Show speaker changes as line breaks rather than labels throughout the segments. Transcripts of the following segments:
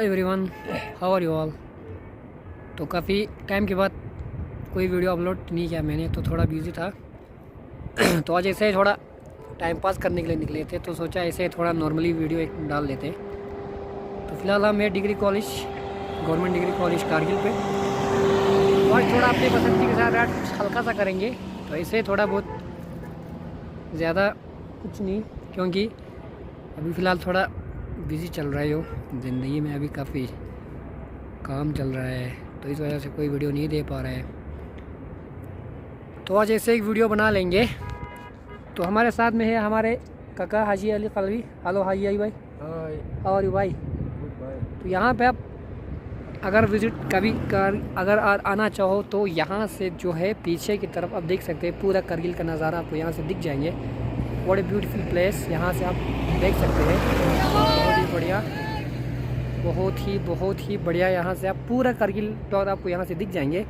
Everyone, how are you all. तो काफ़ी time के बाद कोई वीडियो अपलोड नहीं किया मैंने, तो थोड़ा बिजी था। तो आज ऐसे ही थोड़ा टाइम पास करने के लिए निकले थे, तो सोचा ऐसे थोड़ा नॉर्मली वीडियो एक डाल लेते। तो फिलहाल हम है degree college, government degree college Kargil पे। तो आज थोड़ा अपने पसंद के साथ ऐड कुछ हल्का सा करेंगे। तो ऐसे थोड़ा बहुत ज़्यादा कुछ नहीं, क्योंकि अभी फ़िलहाल थोड़ा बिज़ी चल रहा है हो ज़िंदगी में, अभी काफ़ी काम चल रहा है, तो इस वजह से कोई वीडियो नहीं दे पा रहा है। तो आज ऐसे एक वीडियो बना लेंगे। तो हमारे साथ में है हमारे काका हाजी अली कलवी। हेलो हाजी अली भाई, और यू भाई। तो यहाँ पे आप अगर विज़िट कभी अगर आना चाहो तो यहाँ से जो है पीछे की तरफ आप देख सकते हैं, पूरा करगिल का नज़ारा आपको यहाँ से दिख जाएंगे। व्हाट ए ब्यूटीफुल प्लेस, यहाँ से आप देख सकते हैं। बहुत ही बढ़िया, बहुत ही बढ़िया। यहाँ से आप पूरा करगिल टॉर आपको यहाँ से दिख जाएंगे।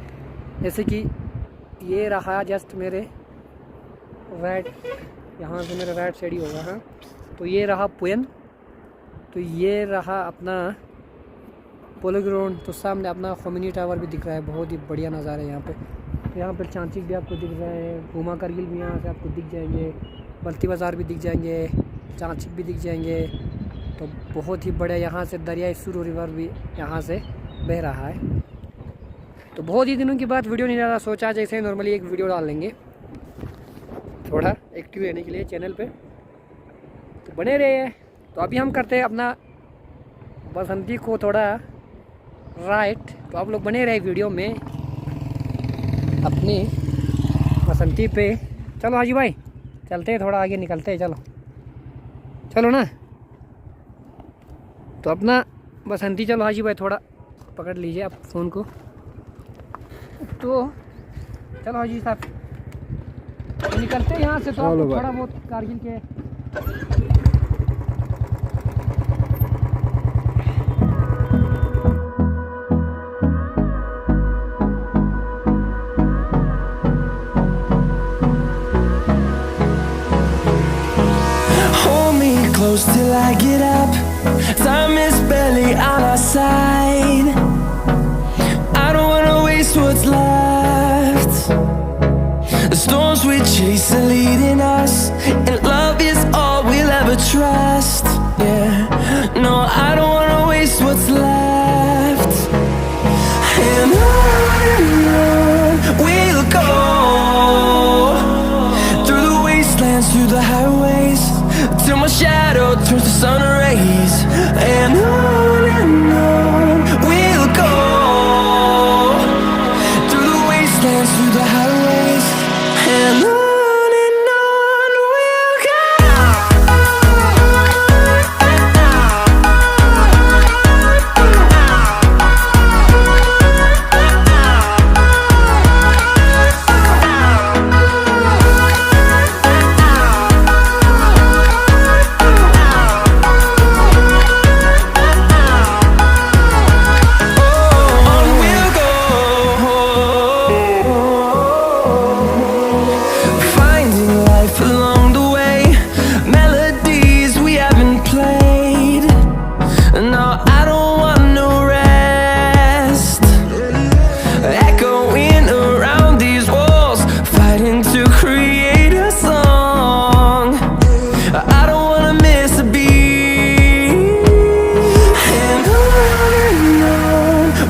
जैसे कि ये रहा जस्ट मेरे राइट, यहाँ से मेरा राइट साइड ही होगा। हाँ, तो ये रहा पुयन, तो ये रहा अपना पोलो ग्राउंड। तो सामने अपना खमीनी टावर भी दिख रहा है, बहुत ही बढ़िया नज़ारा है यहाँ पे। तो यहाँ पर चांचिक भी आपको दिख रहा है, घूमा करगिल भी यहाँ से आपको दिख जाएंगे, बल्ती बाज़ार भी दिख जाएंगे, चांचिक भी दिख जाएंगे। तो बहुत ही बढ़िया। यहाँ से दरिया सुरू रिवर भी यहाँ से बह रहा है। तो बहुत ही दिनों के बाद वीडियो नहीं डाला, सोचा जैसे नॉर्मली एक वीडियो डाल लेंगे, थोड़ा एक्टिव रहने के लिए चैनल पे। तो बने रहे। तो अभी हम करते हैं अपना बसंती को थोड़ा राइट, तो आप लोग बने रहे वीडियो में अपनी बसंती पे। चलो हाजी भाई चलते हैं, थोड़ा आगे निकलते हैं। चलो ना। तो अपना बसंती, चलो हाजी भाई थोड़ा पकड़ लीजिए आप फ़ोन को। तो चलो हाजी साहब तो निकलते हैं यहाँ से। तो आपको थोड़ा बहुत कारगिल के
close till I get up. Time is barely on our side. I don't wanna waste what's left. The storms we chase are leading us, and love is all we'll ever trust. Yeah, no, I don't wanna waste what's left. And on we'll go, through the wastelands, through the highways, till my shadow turns to sun rays. And on we'll go, through the wastelands, through the highways. And on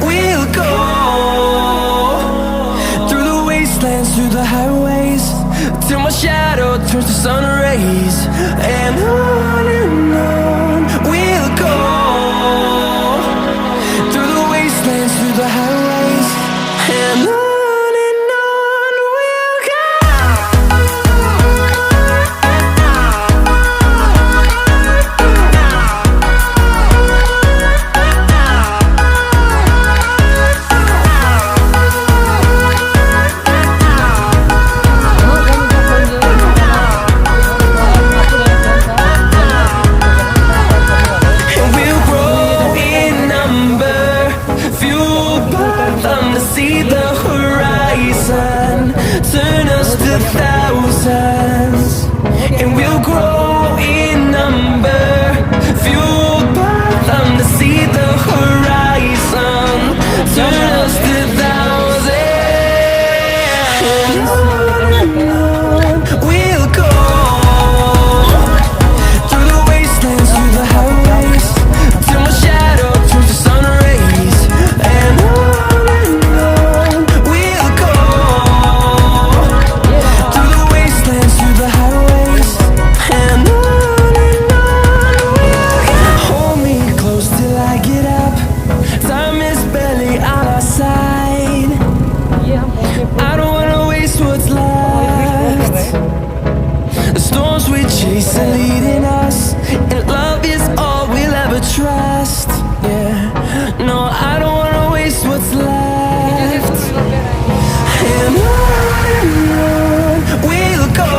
we'll go. Through the highways, till my shadow turns to sun rays. And on we'll go, through the wastelands, through the highways. And on we'll go. See the horizon turn us to thousands, and we'll grow in number, fueled by them to see the horizon. we'll go through the wastelands, through the highways, till my shadow turns to sun rays. And on we'll go through the wastelands, through the highways, and on we'll go. Hold me close till I get up. Time is barely on our side. I don't wanna waste what's left. The storms we chase are leading us, and love is all we'll ever trust. Yeah, no, I don't wanna waste what's left. And on we'll go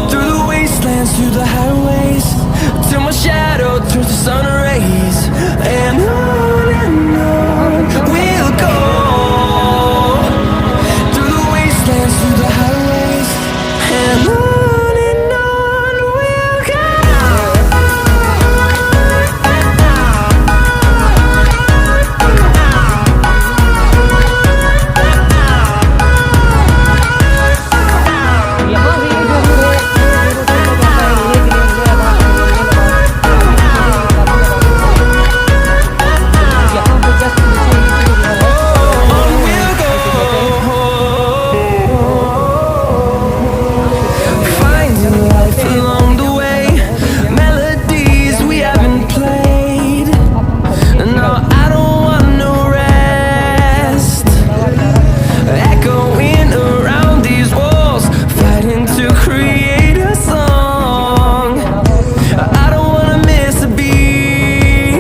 through the wastelands, through the highways, till my shadow turns to sun rays. And on we'll go through the wastelands, through the highways, and on we'll go.
यहाँ से ये जरूर है यहाँ पे just
Finding life along the way, melodies we haven't played. No, I don't want no rest. Echoing around these walls, fighting to create a song. I don't wanna miss a beat.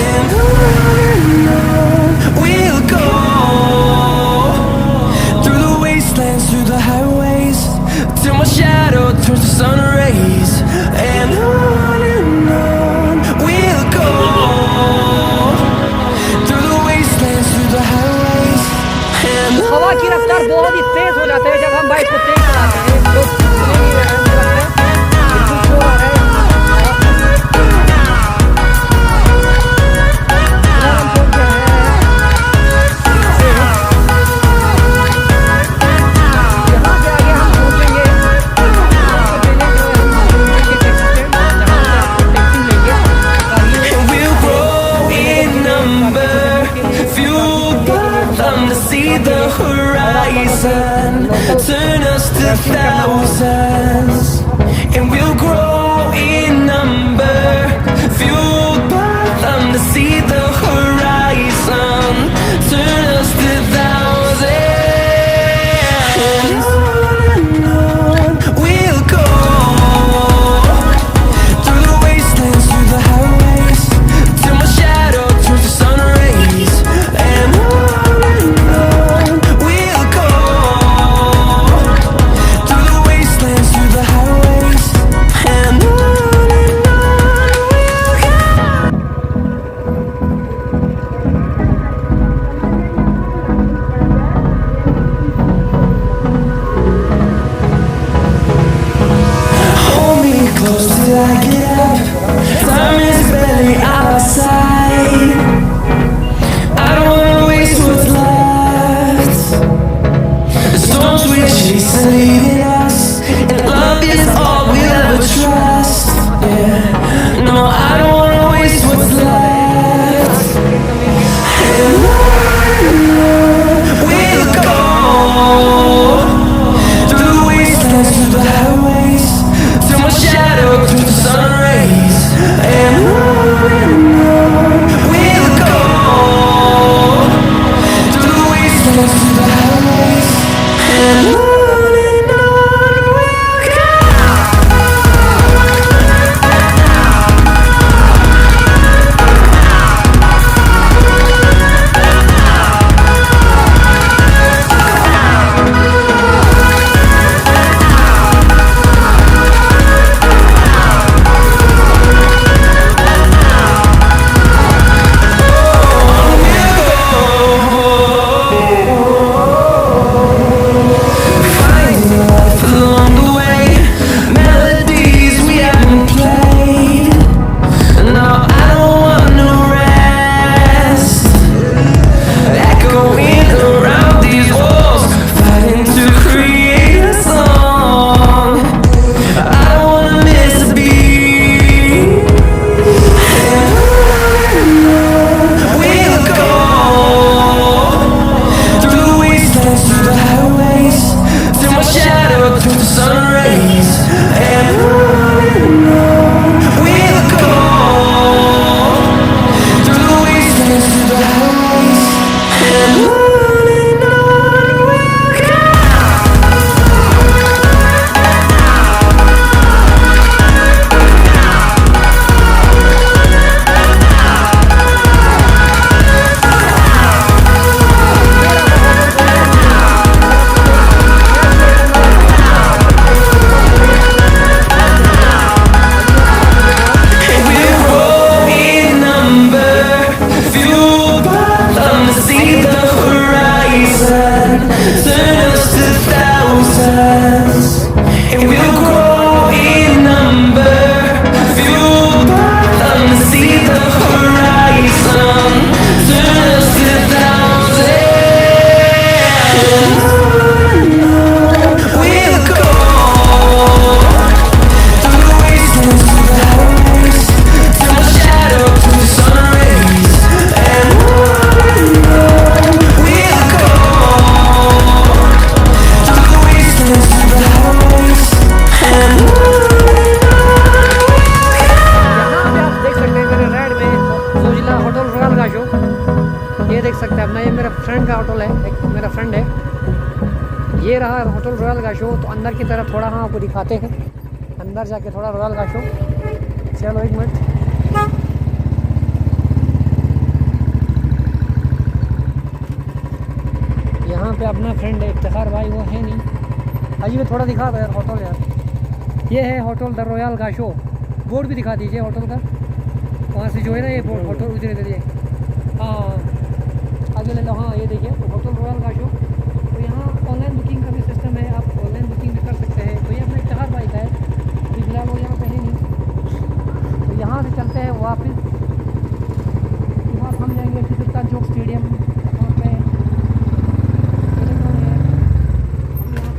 And on we'll go through the wastelands, through the highways, till my shadow turns to sun rays. And on we'll go through the wastelands, through the highways, and
हवा की रफ्तार बहुत ही तेज हो जाती है जब हम bike को तेज चलाते हैं तो सुनने नहीं रहा है, मुझे लगता है बिल्कुल शोर आ रहा है। इधर हम पहुंच गए हैं। यहाँ से आगे हम पहुंचेंगे सबसे पहले जो है हम पहुंचेंगे टैक्सी स्टैंड जहाँ से आपको टैक्सी लेंगे Kargil
and we'll grow in number, fueled by them to see the horizon, turn us to thousands. And we'll grow in number, fueled by them to see the horizon, turn us to thousands. And on we'll go through the wastelands, through the highways, till my shadow turns to sun rays. And on we'll go through the wastelands, through the highways, and on we'll go.
Hotel है, एक मेरा friend है। ये रहा hotel royal का show. तो अंदर की तरफ थोड़ा हम आपको दिखाते हैं, अंदर जाके थोड़ा रॉयल का शो। चलो एक मिनट। यहाँ पे अपना फ्रेंड है इफ्तिखार भाई, वो है नहीं। अजी मैं थोड़ा दिखा दो यार होटल यार। ये है होटल द रॉयल का शो। बोर्ड भी दिखा दीजिए होटल का, वहाँ से जो है ना ये होटल उधर इधर ये। हाँ आगे ले लो। हाँ ये देखिए होटल रॉयल का शो। तो यहाँ ऑनलाइन बुकिंग का भी सिस्टम है, आप ऑनलाइन बुकिंग भी कर सकते हैं। तो ये अपना इफ्तिखार भाई का है, अभी फिलहाल वो यहाँ पे है नहीं। तो यहाँ से चलते हैं वापस। वहाँ हम जाएंगे सुल्तान चौक स्टेडियम। वहाँ पे यहाँ पे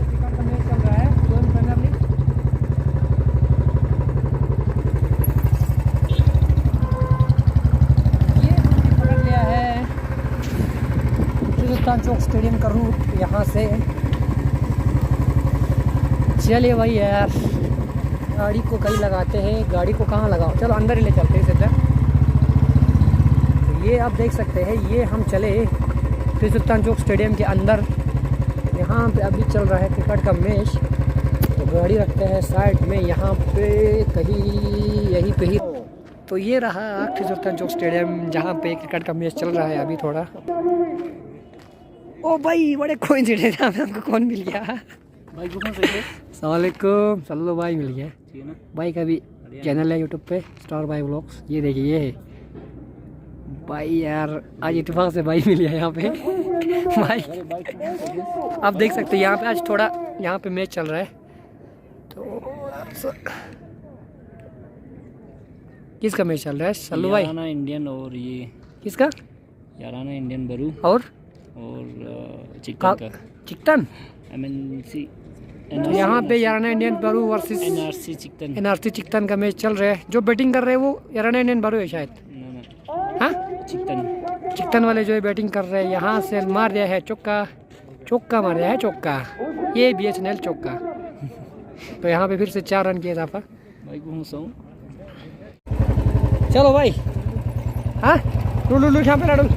क्रिकेट का मैच चल रहा है, गोल्ड प्रीमियर लीग। ये हमने पकड़ लिया है सुल्तान चौक स्टेडियम का रूट यहाँ से। चलिए भाई यार, गाड़ी को कहीं लगाते हैं, गाड़ी को कहाँ लगाओ, चलो अंदर ही ले चलते हैं सीधा। तो ये आप देख सकते हैं, ये हम चले फिर सुल्तान चौक स्टेडियम के अंदर। यहाँ पे अभी चल रहा है क्रिकेट का मैच। तो गाड़ी रखते हैं साइड में, यहाँ पे कहीं यहीं पे ही। तो ये रहा फिर सुल्तान चौक स्टेडियम, जहाँ पे क्रिकेट का मैच चल रहा है अभी थोड़ा। ओ भाई बड़े कोइंसिडेंस है, हमको कौन मिल गया
भाई को कौन सही है?
सलामकुम सल्लो भाई मिल गया भाई का भी चैनल है यूट्यूब पे, स्टार भाई व्लॉग्स। ये देखिए ये है भाई यार, आज इत्तेफाक से भाई मिल गया यहाँ पे भाई। आप देख सकते हैं यहाँ पे आज थोड़ा यहाँ पे मैच चल रहा है। तो किसका मैच चल रहा है सल्लू भाई?
याराना इंडियन और ये
किसका?
याराना इंडियन बरू
और
चिकन का
चिकन
MNC
यहाँ पे याराना इंडियन बारू वर्सेस
NRC
चिकन का मैच चल रहा है। जो बैटिंग कर रहे हैं वो याराना इंडियन बारू है शायद। हाँ चिकन वाले जो है बैटिंग कर रहे हैं। यहाँ से मार दिया है चौका मार दिया है चौका, ये BSNL चौका। तो यहाँ पे फिर से 4 रन किया इजाफा।
भाई को हूँ
चलो भाई। हाँ लुलू यहाँ पे laddoo.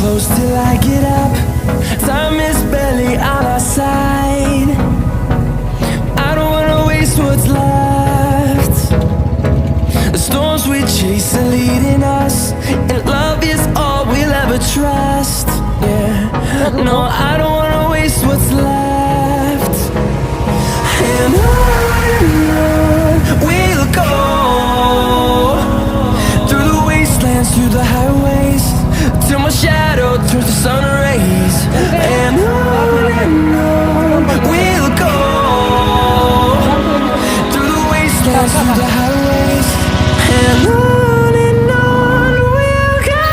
Close till I get up. Time is barely on our side. I don't wanna waste what's left. The storms we chase are leading us, and love is all we'll ever trust. Yeah, no, I don't wanna waste what's left. And on we'll go, through the wastelands, through the highways, till my shadow turns to sun rays. And on we'll go, through the wastelands, through the highways. And on we'll go.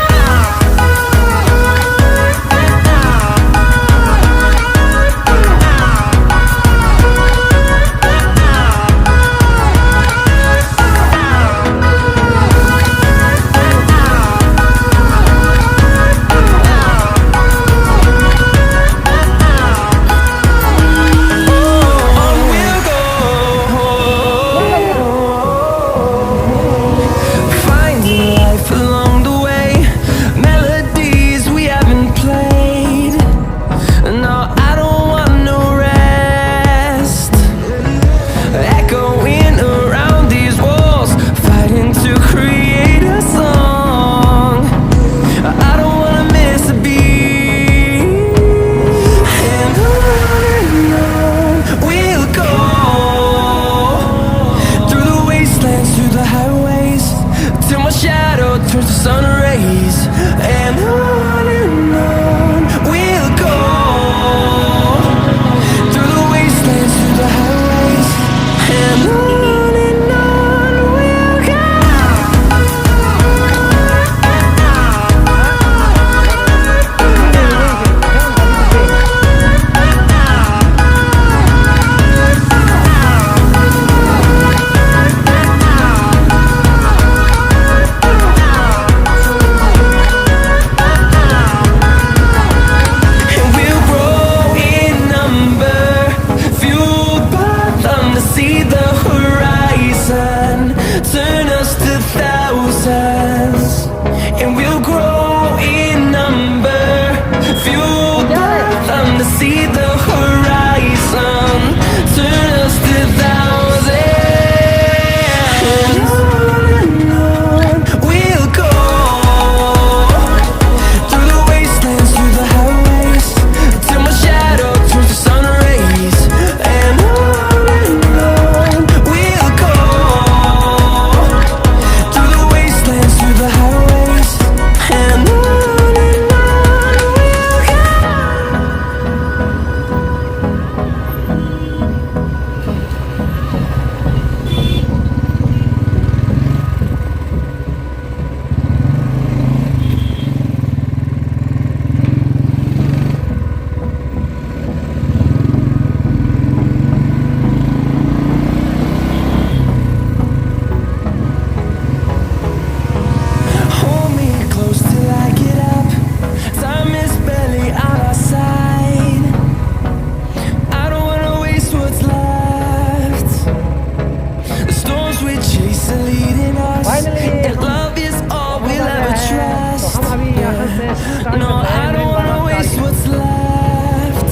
Start
No,
करते
I
हैं
don't
main
wanna
वाला
waste
Kargil.
what's left.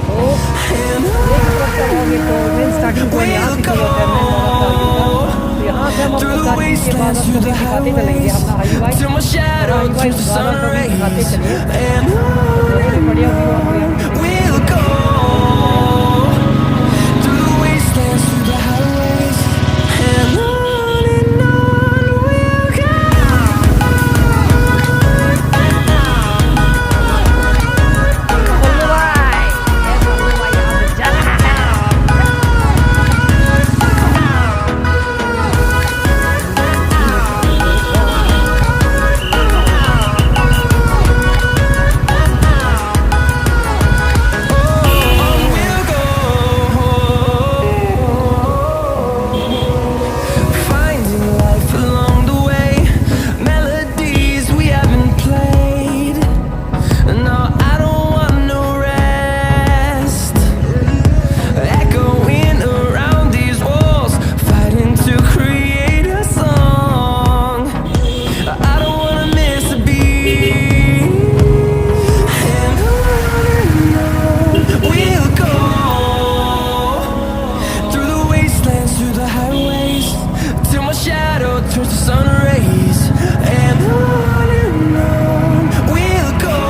तो एक तरफ से आओगे तो main starting point यहाँ से शुरू होता है मेन वाला कारगिल का। तो यहाँ से हम
Through
आपको
the
कारगिल के बाद
wastelands, through the
दिखाते चलेंगे
highways,
अपना हाईवे बाइक,
till my
और
shadow
highway bike
turns to
वाला
sun
तो भी दिखाते
rays.
चलिए।
And
तो बहुत ही बढ़िया व्यू आपको यहाँ पे देखने को
we'll
मिलेगा,
go
बहुत ही बढ़िया।
through the wastelands, through the highways, and on we'll go. Finding life along the way, melodies we haven't played. No, I don't want no rest. Echoing around these walls, fighting to create a song. I don't wanna miss a beat. And on we'll go through the wastelands, through the highways, till my shadow turns to sun rays. And on we'll go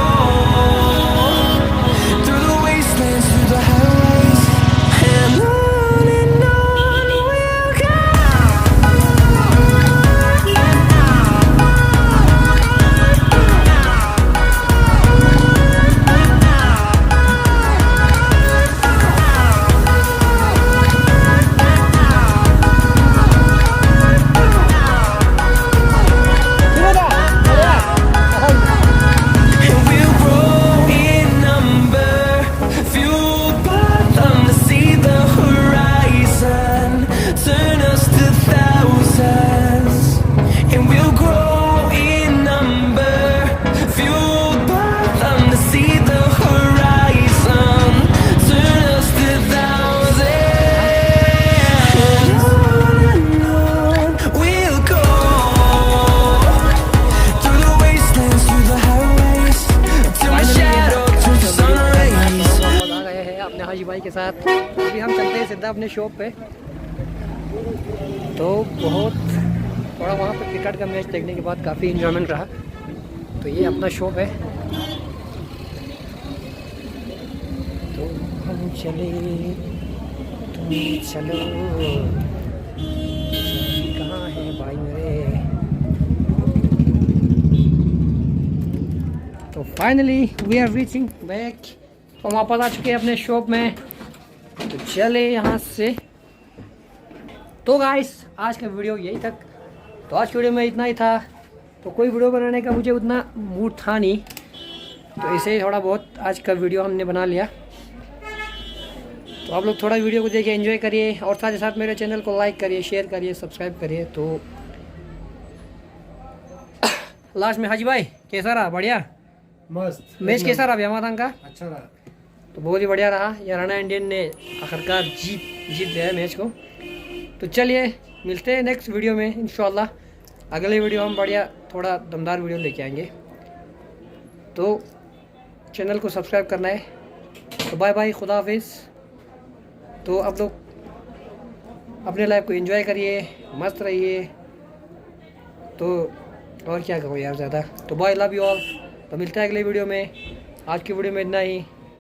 through the wastelands, through the highways, and on we'll go. And we'll grow in number, fueled by them to see the horizon, turn us to thousands. And we'll grow in number, fueled by them to see the horizon, turn us to thousands. And on we'll go through the wastelands, through the highways, till my shadow turns to sun rays.
वापस आ गए हैं अपने हाजी भाई के साथ। अभी हम चलते हैं सीधा अपने शॉप पे। तो बहुत थोड़ा वहाँ पे क्रिकेट का मैच देखने के बाद काफ़ी इंजॉयमेंट रहा। तो ये अपना शॉप है। तो हम चले, तुम चलो, कहाँ है भाई मेरे। तो finally we are reaching back. तो हम वापस आ चुके हैं अपने शॉप में। तो चले यहाँ से। तो गाइस आज का वीडियो यही तक। तो आज की वीडियो में इतना ही था। तो कोई वीडियो बनाने का मुझे उतना मूड था नहीं, तो ऐसे ही थोड़ा बहुत आज का वीडियो हमने बना लिया। तो आप लोग थोड़ा वीडियो को देखिए, एंजॉय करिए, और साथ ही साथ मेरे चैनल को लाइक करिए, शेयर करिए, सब्सक्राइब करिए। तो लास्ट में हाजी भाई कैसा रहा? बढ़िया,
मस्त
मैच कैसा रहा ब्यामाथंग का?
अच्छा रहा।
तो बहुत ही बढ़िया रहा। हरियाणा इंडियन ने आखिरकार जीत गया मैच को। तो चलिए मिलते हैं नेक्स्ट वीडियो में इंशाल्लाह। अगले वीडियो हम बढ़िया थोड़ा दमदार वीडियो लेके आएंगे। तो चैनल को सब्सक्राइब करना है। तो बाय बाय, खुदा हाफिज़। तो आप लोग अपने लाइफ को एंजॉय करिए, मस्त रहिए। तो और क्या कहो यार ज़्यादा। तो बाय, लव यू ऑल। तो मिलते हैं अगले वीडियो में। आज की वीडियो में इतना ही।